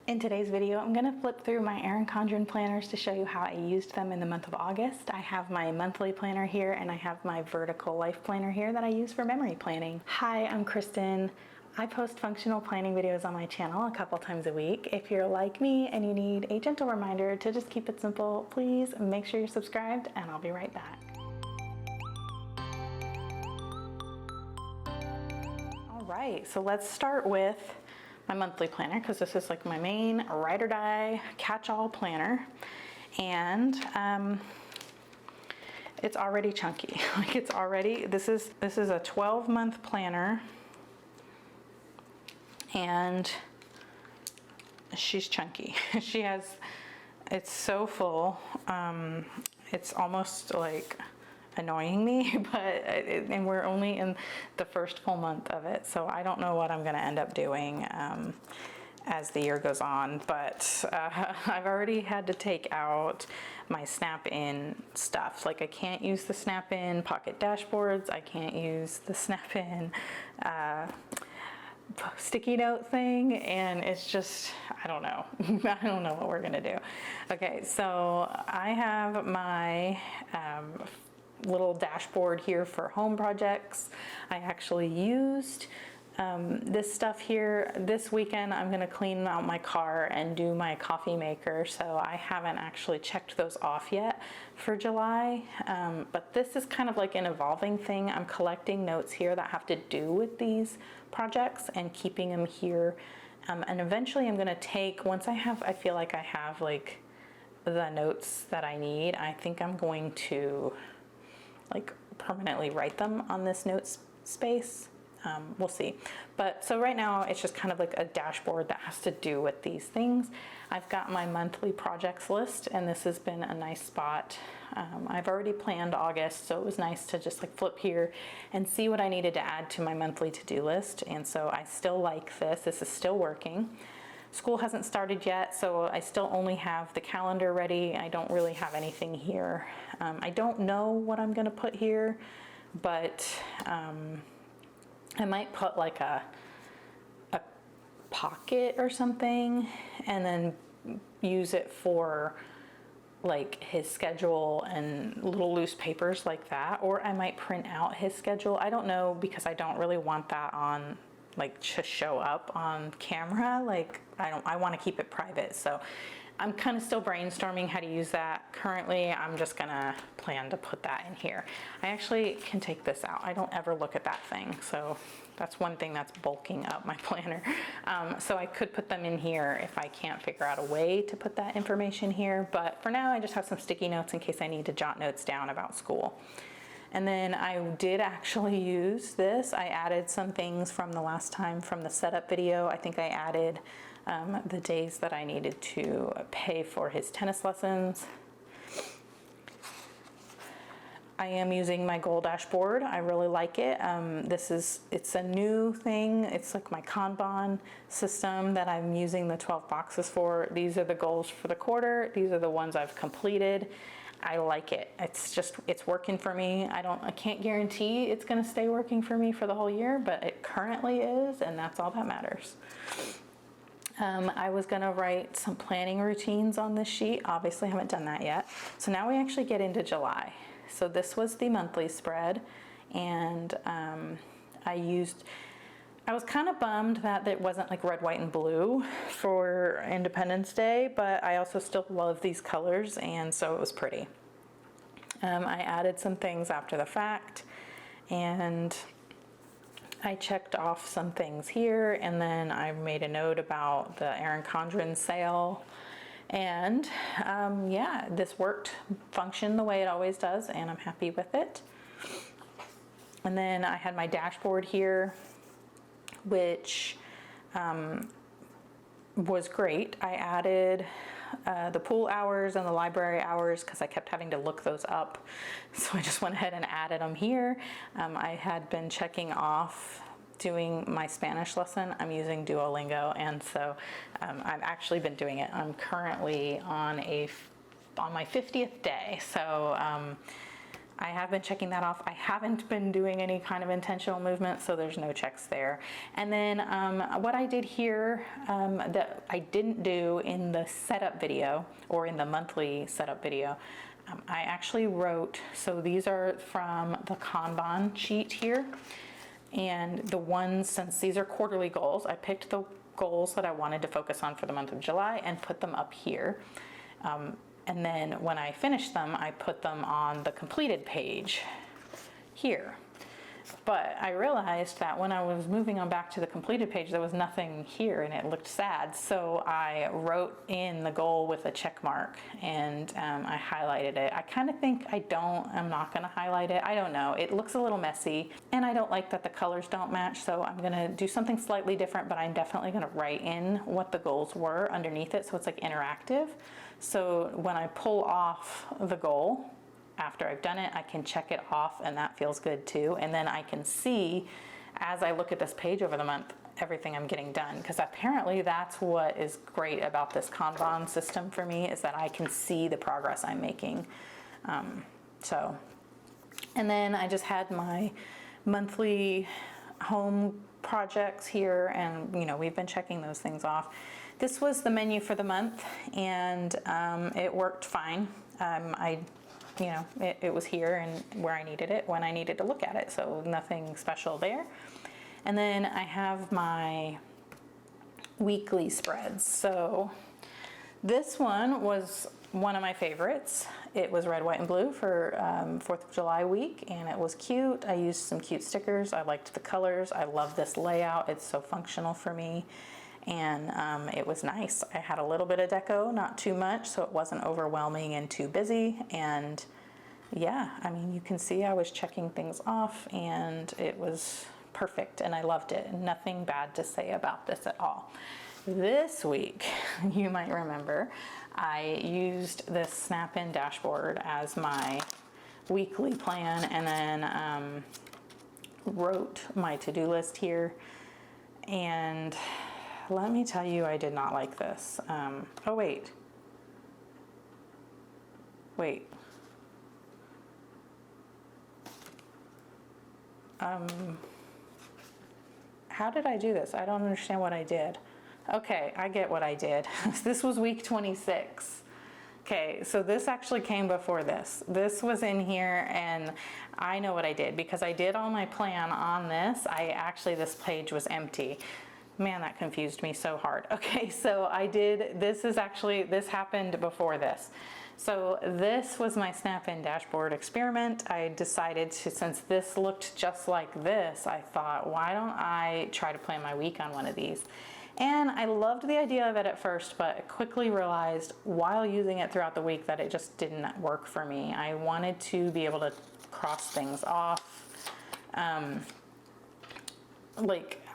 In today's video, I'm going to flip through my Erin Condren planners to show you how I used them in the month of August. I have my monthly planner here and I have my vertical life planner here that I use for memory planning. Hi, I'm Kristen. I post functional planning videos on my channel a couple times a week. If you're like me and you need a gentle reminder to just keep it simple, please make sure you're subscribed and I'll be right back. All right, so let's start with my monthly planner, because this is like my main ride or die catch-all planner, and it's already chunky. Like it's already, this is a 12-month planner, and she's chunky. She has, it's so full. It's almost like annoying me, and we're only in the first full month of it, so I don't know what I'm going to end up doing as the year goes on, but I've already had to take out my snap-in stuff. Like I can't use the snap-in pocket dashboards, I can't use the snap-in sticky note thing, and it's just, I don't know. I don't know what we're gonna do. Okay, so I have my little dashboard here for home projects. I actually used this stuff here. This weekend I'm going to clean out my car and do my coffee maker, so I haven't actually checked those off yet for July, but this is kind of like an evolving thing. I'm collecting notes here that have to do with these projects and keeping them here, and eventually I'm going to take, once I feel like I have like the notes that I need, I think I'm going to like permanently write them on this notes space. We'll see. But so right now it's just kind of like a dashboard that has to do with these things. I've got my monthly projects list, and this has been a nice spot. I've already planned August, so it was nice to just like flip here and see what I needed to add to my monthly to-do list. And so I still like this. This is still working. School hasn't started yet, so I still only have the calendar ready. I don't really have anything here. I don't know what I'm gonna put here, but I might put like a pocket or something, and then use it for like his schedule and little loose papers like that. Or I might print out his schedule. I don't know, because I don't really want that on like to show up on camera. Like I want to keep it private, so I'm kind of still brainstorming how to use that. Currently I'm just gonna plan to put that in here. I actually can take this out. I don't ever look at that thing, so that's one thing that's bulking up my planner. So I could put them in here if I can't figure out a way to put that information here, but for now I just have some sticky notes in case I need to jot notes down about school. And then I did actually use this. I added some things from the last time from the setup video. I think I added the days that I needed to pay for his tennis lessons. I am using my goal dashboard. I really like it. It's a new thing. It's like my Kanban system that I'm using the 12 boxes for. These are the goals for the quarter. These are the ones I've completed. I like it. It's working for me. I can't guarantee it's gonna stay working for me for the whole year, but it currently is, and that's all that matters. I was gonna write some planning routines on this sheet. Obviously I haven't done that yet. So now we actually get into July. So this was the monthly spread, and I was kind of bummed that it wasn't like red, white, and blue for Independence Day, but I also still love these colors, and so it was pretty. I added some things after the fact, and I checked off some things here, and then I made a note about the Erin Condren sale. And yeah, this functioned the way it always does, and I'm happy with it. And then I had my dashboard here, which was great. I added the pool hours and the library hours because I kept having to look those up. So I just went ahead and added them here. I had been checking off doing my Spanish lesson. I'm using Duolingo, and so I've actually been doing it. I'm currently on my 50th day, so I have been checking that off. I haven't been doing any kind of intentional movement, so there's no checks there. And then what I did here that I didn't do in the setup video or in the monthly setup video, I actually wrote, so these are from the Kanban sheet here. And the ones, since these are quarterly goals, I picked the goals that I wanted to focus on for the month of July and put them up here. And then when I finished them, I put them on the completed page here. But I realized that when I was moving on back to the completed page, there was nothing here and it looked sad. So I wrote in the goal with a check mark and I highlighted it. I kind of think I'm not gonna highlight it. I don't know, it looks a little messy and I don't like that the colors don't match. So I'm gonna do something slightly different, but I'm definitely gonna write in what the goals were underneath it. So it's like interactive. So when I pull off the goal, after I've done it, I can check it off and that feels good too. And then I can see, as I look at this page over the month, everything I'm getting done. Because apparently that's what is great about this Kanban system for me, is that I can see the progress I'm making. And then I just had my monthly home projects here, and we've been checking those things off. This was the menu for the month, and it worked fine. It was here and where I needed it when I needed to look at it, so nothing special there. And then I have my weekly spreads. So this one was one of my favorites. It was red, white, and blue for 4th of July week, and it was cute. I used some cute stickers. I liked the colors. I love this layout. It's so functional for me. And it was nice. I had a little bit of deco, not too much, so it wasn't overwhelming and too busy. And yeah, I mean, you can see I was checking things off and it was perfect and I loved it. Nothing bad to say about this at all. This week, you might remember, I used this snap-in dashboard as my weekly plan and then wrote my to-do list here. And let me tell you, I did not like this. Oh, wait. How did I do this? I don't understand what I did. Okay, I get what I did. This was week 26. Okay, so this actually came before this. This was in here and I know what I did because I did all my plan on this. This page was empty. Man, that confused me so hard. Okay, so this happened before this. So this was my snap-in dashboard experiment. I decided to, since this looked just like this, I thought, why don't I try to plan my week on one of these? And I loved the idea of it at first, but I quickly realized while using it throughout the week that it just didn't work for me. I wanted to be able to cross things off.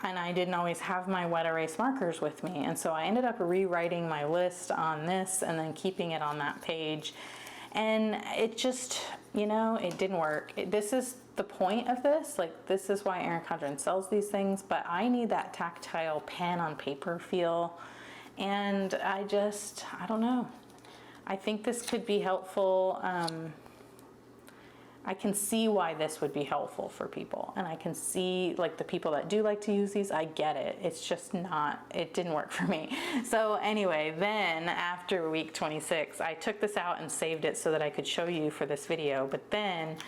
And I didn't always have my wet erase markers with me. And so I ended up rewriting my list on this and then keeping it on that page. And it just, it didn't work. This is the point of this. This is why Erin Condren sells these things, but I need that tactile pen on paper feel. And I don't know. I think this could be helpful. I can see why this would be helpful for people. And I can see the people that do like to use these, I get it. It's just it didn't work for me. So anyway, then after week 26, I took this out and saved it so that I could show you for this video. But then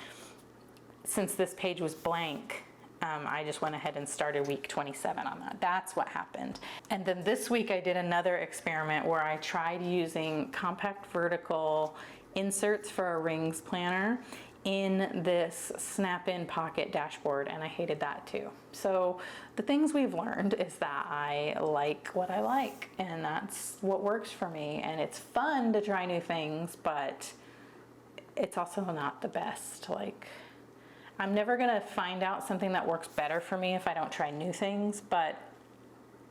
since this page was blank, I just went ahead and started week 27 on that. That's what happened. And then this week I did another experiment where I tried using compact vertical inserts for a rings planner in this snap-in pocket dashboard, and I hated that too. So the things we've learned is that I like what I like, and that's what works for me. And it's fun to try new things, but it's also not the best. I'm never gonna find out something that works better for me if I don't try new things, but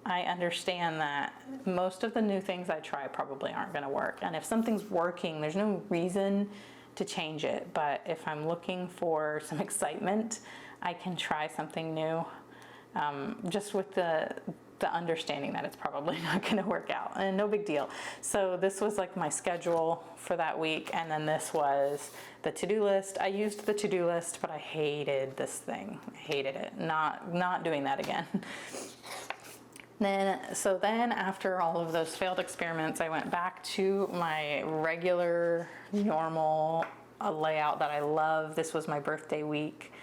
I understand that most of the new things I try probably aren't gonna work. And if something's working, there's no reason to change it. But if I'm looking for some excitement, I can try something new. Just with the the understanding that it's probably not going to work out, and no big deal. So this was like my schedule for that week, and then this was the to-do list. I used the to-do list, but I hated this thing. I hated it. Not doing that again. So then after all of those failed experiments, I went back to my regular, normal layout that I love. This was my birthday week,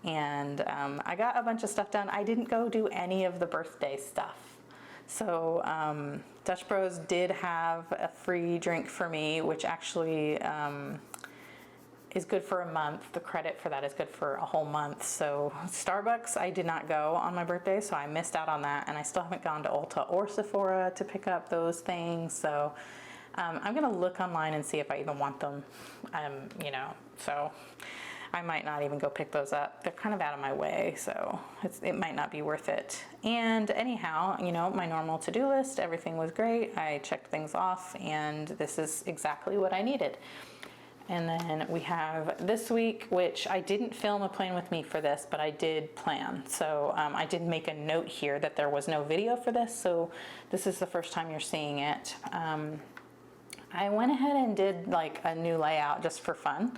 and I got a bunch of stuff done. I didn't go do any of the birthday stuff. So Dutch Bros did have a free drink for me, which actually is good for a month. The credit for that is good for a whole month. So Starbucks, I did not go on my birthday, so I missed out on that, and I still haven't gone to Ulta or Sephora to pick up those things. So I'm gonna look online and see if I even want them, so I might not even go pick those up. They're kind of out of my way, so it might not be worth it. And anyhow, my normal to-do list, everything was great. I checked things off, and this is exactly what I needed. And then we have this week, which I didn't film a plan with me for this, but I did plan. So I did make a note here that there was no video for this, so this is the first time you're seeing it. I went ahead and did like a new layout just for fun.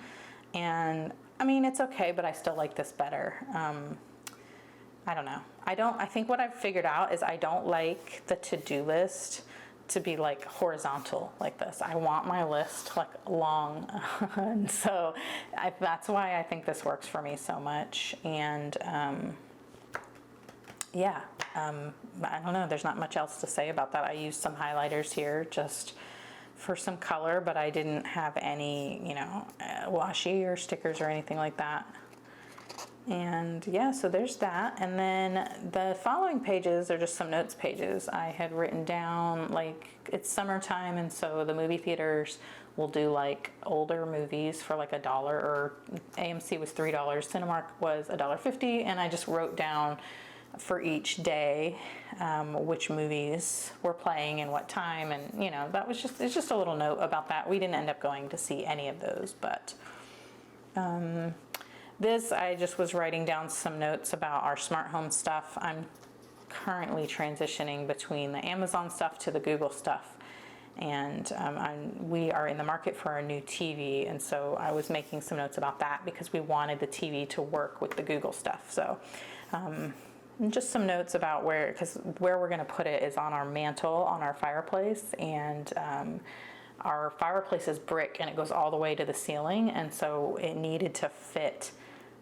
And I mean, it's okay, but I still like this better. I don't know. I think what I've figured out is I don't like the to-do list to be like horizontal like this. I want my list like long. And so that's why I think this works for me so much. And I don't know, there's not much else to say about that. I used some highlighters here just for some color, but I didn't have any, washi or stickers or anything like that. And yeah, so there's that. And then the following pages are just some notes pages. I had written down, like, it's summertime, and so the movie theaters will do like older movies for like $1, or AMC was $3, Cinemark was $1.50, and I just wrote down for each day which movies were playing and what time, and it's just a little note about that. We didn't end up going to see any of those, but this, I just was writing down some notes about our smart home stuff. I'm currently transitioning between the Amazon stuff to the Google stuff, and we are in the market for a new TV, and so I was making some notes about that because we wanted the TV to work with the Google stuff. So just some notes about where we're going to put it is on our mantle, on our fireplace, and our fireplace is brick and it goes all the way to the ceiling, and so it needed to fit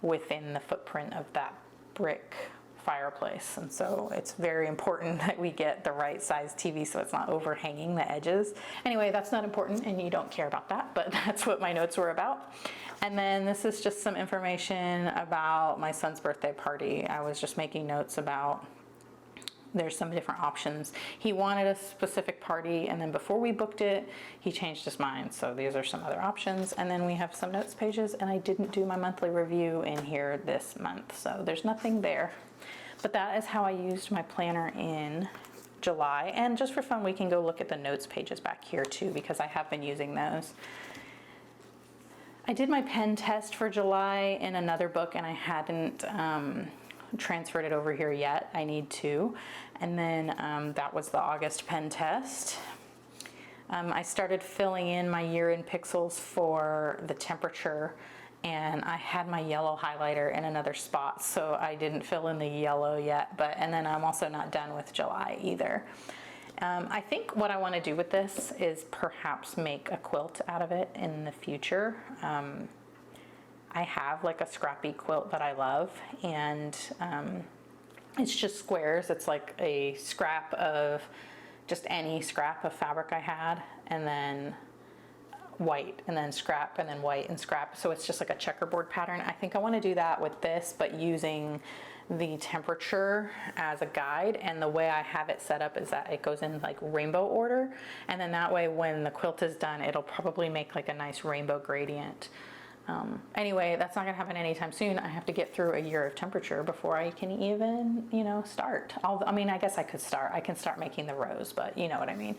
within the footprint of that brick fireplace, and so it's very important that we get the right size TV so it's not overhanging the edges. Anyway, that's not important and you don't care about that, but that's what my notes were about. And then this is just some information about my son's birthday party. I was just making notes about, there's some different options. He wanted a specific party, and then before we booked it, he changed his mind. So these are some other options. And then we have some notes pages, and I didn't do my monthly review in here this month, so there's nothing there. But that is how I used my planner in July. And just for fun, we can go look at the notes pages back here too, because I have been using those. I did my pen test for July in another book, and I hadn't transferred it over here yet. I need to. And then that was the August pen test. I started filling in my year in pixels for the temperature, and I had my yellow highlighter in another spot, so I didn't fill in the yellow yet. And then I'm also not done with July either. I think what I want to do with this is perhaps make a quilt out of it in the future. I have like a scrappy quilt that I love, and it's just squares. It's like a scrap of just any scrap of fabric I had, and then white, and then scrap, and then white and scrap. So it's just like a checkerboard pattern. I think I want to do that with this, but using the temperature as a guide. And the way I have it set up is that it goes in like rainbow order, and then that way when the quilt is done, it'll probably make like a nice rainbow gradient. Anyway, that's not gonna happen anytime soon. I have to get through a year of temperature before I can even, start. I mean, I guess I could start. I can start making the rows, but you know what I mean.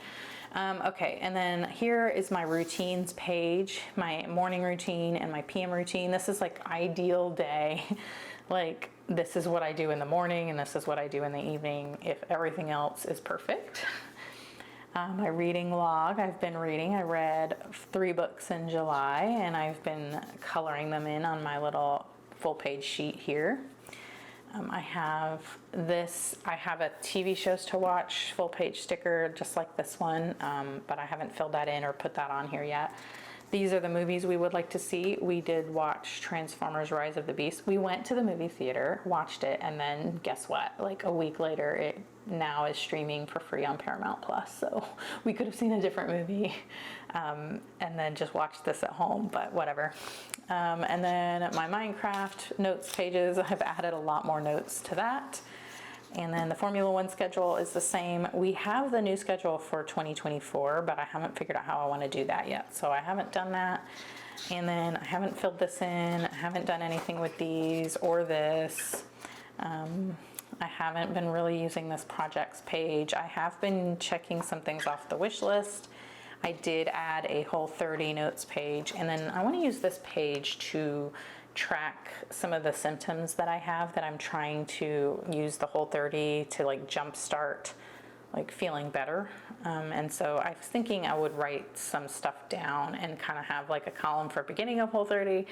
Okay, and then here is my routines page, my morning routine and my PM routine. This is like ideal day. Like, this is what I do in the morning and this is what I do in the evening if everything else is perfect. My reading log, I've been reading. I read 3 books in July, and I've been coloring them in on my little full page sheet here. I have a TV shows to watch full page sticker just like this one, but I haven't filled that in or put that on here yet. These are the movies we would like to see. We did watch Transformers Rise of the Beast. We went to the movie theater, watched it, and then guess what? Like a week later, it now is streaming for free on Paramount Plus. So we could have seen a different movie and then just watched this at home, but whatever. And then my Minecraft notes pages, I've added a lot more notes to that. And then the Formula One schedule is the same. We have the new schedule for 2024, but I haven't figured out how I want to do that yet. So I haven't done that. And then I haven't filled this in. I haven't done anything with these or this. I haven't been really using this projects page. I have been checking some things off the wish list. I did add a Whole30 notes page, and then I want to use this page to track some of the symptoms that I have that I'm trying to use the Whole30 to like jumpstart like feeling better. And so I was thinking I would write some stuff down and kind of have like a column for beginning of Whole30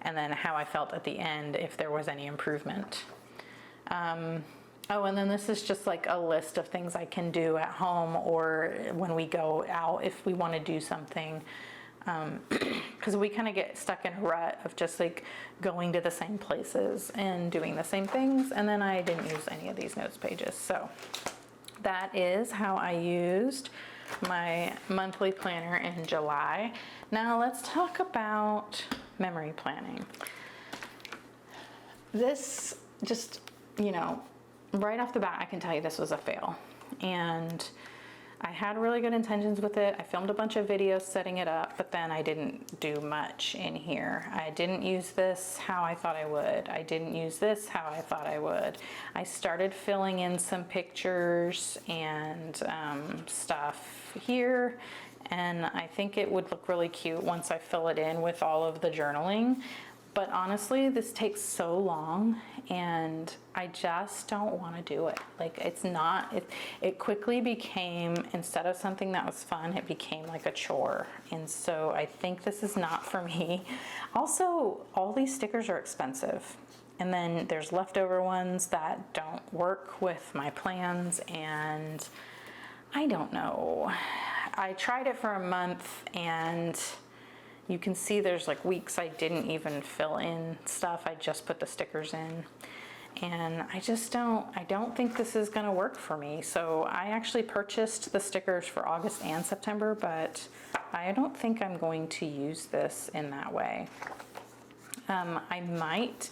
and then how I felt at the end if there was any improvement. Oh, and then this is just like a list of things I can do at home or when we go out if we want to do something. Because we kind of get stuck in a rut of just like going to the same places and doing the same things. And then I didn't use any of these notes pages. So that is how I used my monthly planner in July. Now let's talk about memory planning. This just, right off the bat, I can tell you this was a fail. And I had really good intentions with it. I filmed a bunch of videos setting it up, but then I didn't do much in here. I didn't use this how I thought I would. I didn't use this how I thought I would. I started filling in some pictures and stuff here, and I think it would look really cute once I fill it in with all of the journaling. But honestly, this takes so long and I just don't want to do it. Like it quickly became, instead of something that was fun, it became like a chore. And so I think this is not for me. Also, all these stickers are expensive. And then there's leftover ones that don't work with my plans, and I don't know. I tried it for a month and you can see there's like weeks I didn't even fill in stuff. I just put the stickers in. And I don't think this is gonna work for me. So I actually purchased the stickers for August and September, but I don't think I'm going to use this in that way. I might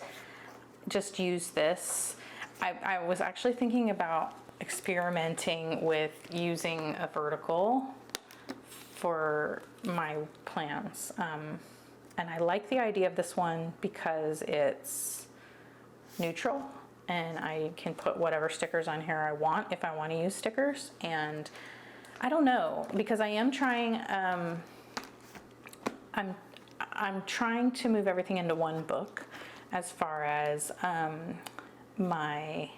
just use this. I was actually thinking about experimenting with using a vertical for my plans. And I like the idea of this one because it's neutral and I can put whatever stickers on here I want if I want to use stickers. And I don't know, because I am trying, I'm trying to move everything into one book as far as my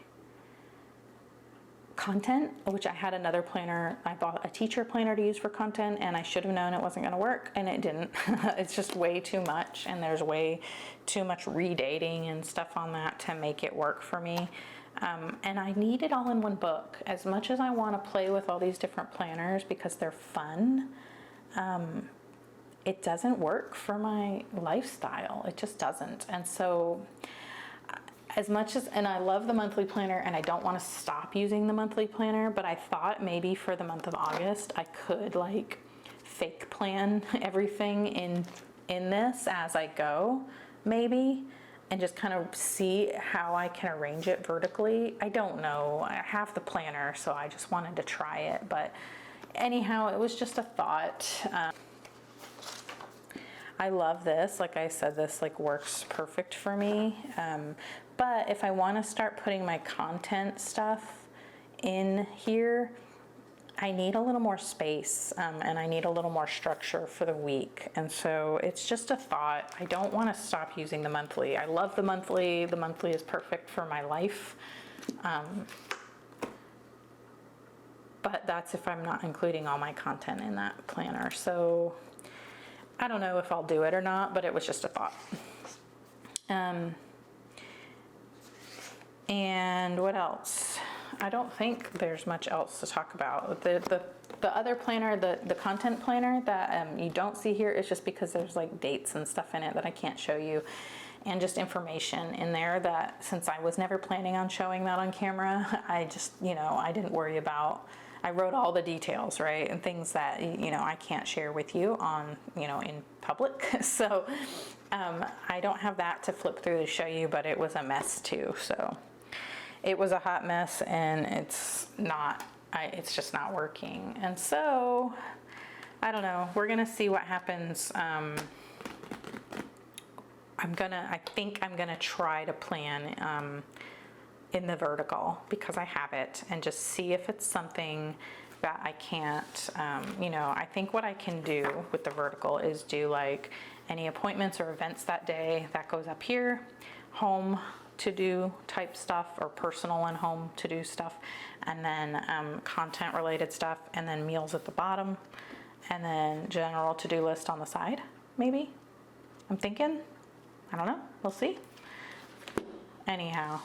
content, which I had another planner. I bought a teacher planner to use for content, and I should have known it wasn't going to work, and it didn't. It's just way too much, and there's way too much redating and stuff on that to make it work for me. And I need it all in one book. As much as I want to play with all these different planners because they're fun, it doesn't work for my lifestyle. It just doesn't. And so as much as, and I love the monthly planner and I don't want to stop using the monthly planner, but I thought maybe for the month of August I could like fake plan everything in this as I go, maybe, and just kind of see how I can arrange it vertically. I don't know. I have the planner, so I just wanted to try it. But anyhow, it was just a thought. I love this. Like I said, this like works perfect for me. But if I want to start putting my content stuff in here, I need a little more space, and I need a little more structure for the week. And so it's just a thought. I don't want to stop using the monthly. I love the monthly. The monthly is perfect for my life. But that's if I'm not including all my content in that planner. So I don't know if I'll do it or not, but it was just a thought. And what else? I don't think there's much else to talk about. The other planner, the content planner that you don't see here is just because there's like dates and stuff in it that I can't show you, and just information in there that, since I was never planning on showing that on camera, I just, I didn't worry about. I wrote all the details, right? And things that, I can't share with you on, in public. So I don't have that to flip through to show you, but it was a mess too. So it was a hot mess, and it's just not working. And so I don't know, we're gonna see what happens. I think I'm gonna try to plan in the vertical, because I have it, and just see if it's something that I can't, I think what I can do with the vertical is do like any appointments or events that day, that goes up here, home to do type stuff, or personal and home to do stuff, and then content related stuff, and then meals at the bottom, and then general to-do list on the side, maybe. I'm thinking, I don't know, we'll see. Anyhow.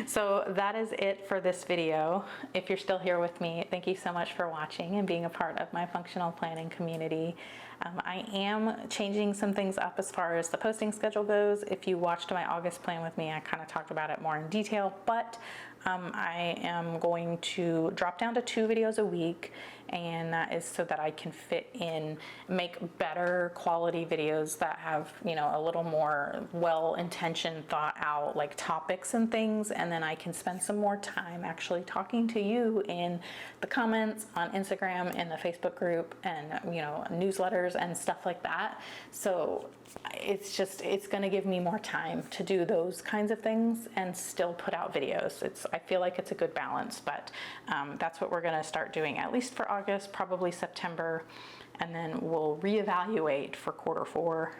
So that is it for this video. If you're still here with me, thank you so much for watching and being a part of my functional planning community. I am changing some things up as far as the posting schedule goes. If you watched my August plan with me, I kind of talked about it more in detail, but I am going to drop down to 2 videos a week, and that is so that I can make better quality videos that have, a little more well-intentioned, thought out, like topics and things, and then I can spend some more time actually talking to you in the comments on Instagram, in the Facebook group, and, newsletters and stuff like that. So it's going to give me more time to do those kinds of things and still put out videos. I feel like it's a good balance, but that's what we're going to start doing, at least for August, probably September, and then we'll reevaluate for Q4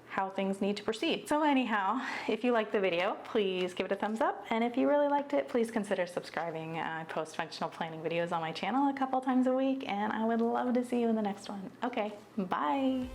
how things need to proceed. So anyhow, if you liked the video, please give it a thumbs up, and if you really liked it, please consider subscribing. I post functional planning videos on my channel a couple times a week, and I would love to see you in the next one. Okay, bye.